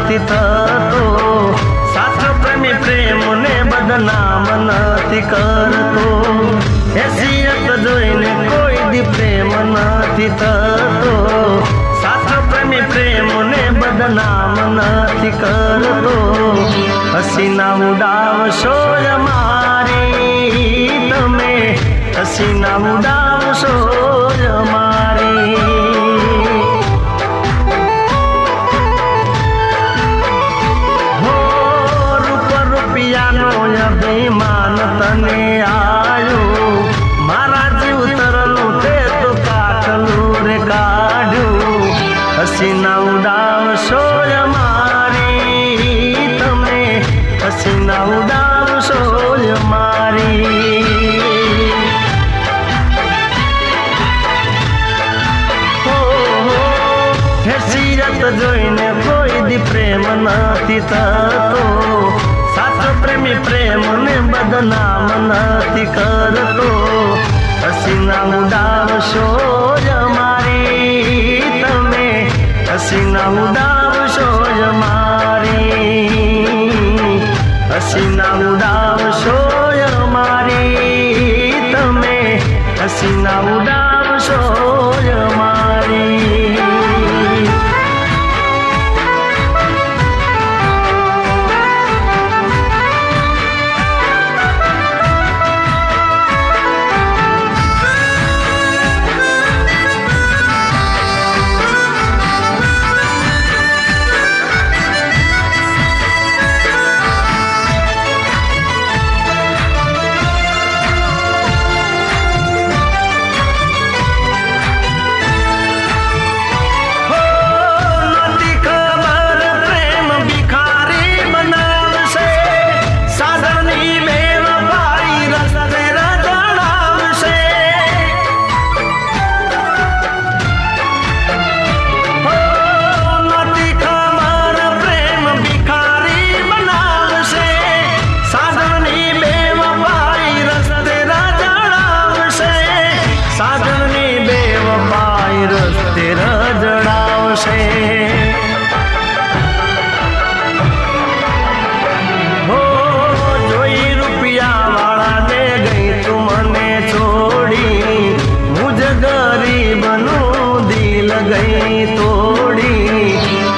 નથી થતો, સાચો પ્રેમી પ્રેમને બદનામ નથી કરતો. હેસિયત જોઈને કોઈ દી પ્રેમ નથી થતો, સાચો પ્રેમી પ્રેમને બદનામ નથી કરતો. હસીના ઉડાવશો અમારી તમે, હસીના ઉડાવશો અમારી. હો રૂપ રૂપિયાનો અભિમાન તને આવ્યો, મારા જીવ તરલું તે તો કાટલું રે કાઢ્યું. હસીના ઉડાવશો અમારી તમે, હસીના ઉડાવશો અમારી. હેસિયત જોઈને કોઈ દી પ્રેમ નથી થતો, સાચો પ્રેમી પ્રેમને બદનામ નથી કરતો. હસીના ઉડાવશો અમારી તમે, હસીના ઉડાવશો અમારી. હસીના ઉડાવશો અમારી તમે, હસીના ઉડાવશો અમારી.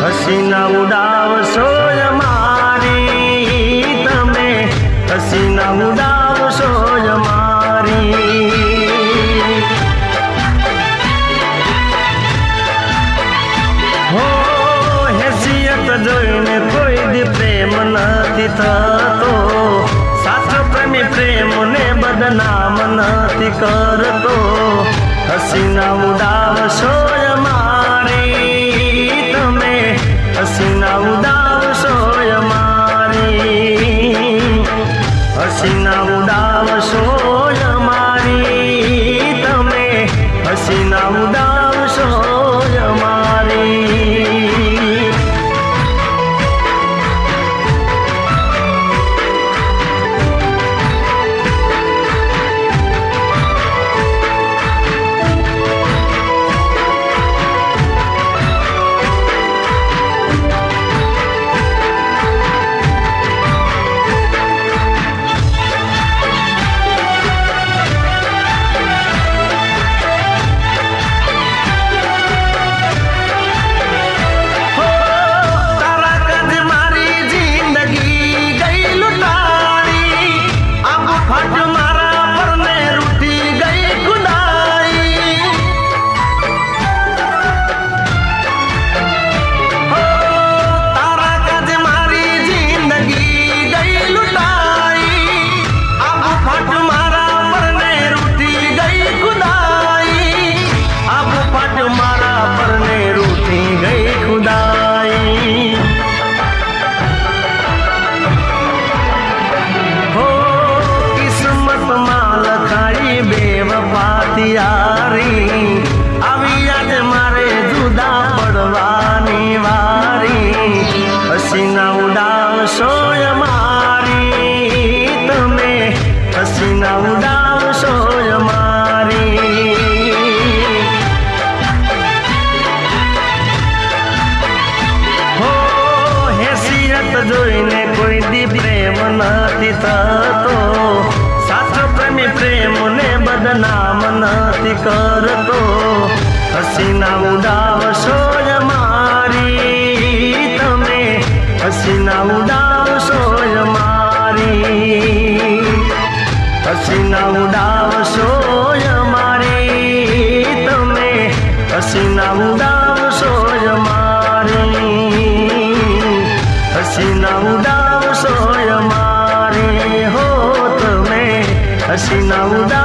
હસીના ઉડાવશો અમારી તમે, હસીના ઉડાવશો અમારી. હો હેસિયત જોઈને કોઈ દી પ્રેમ નથી થતો, સાચો પ્રેમી પ્રેમને બદનામ નથી કરતો. હસીના ઉડાવશો અમારી તમે, હસીના ઉડાવશો અમારી. હસીના ઉડાવશો અમારી તમે, હસીના ઉડાવશો અમારી. નથી થતો, સાચો પ્રેમી પ્રેમને બદનામ નથી કરતો. હસીના ઉડાવશો મારી, તમે હસીના ઉડાવશો મારી, હસીના ઉડાવશો મારી, તમે હસીના ઉડાવશો મારી, હસીના ઉડાવશો મારી, હો તમે હસીના ઉડાવ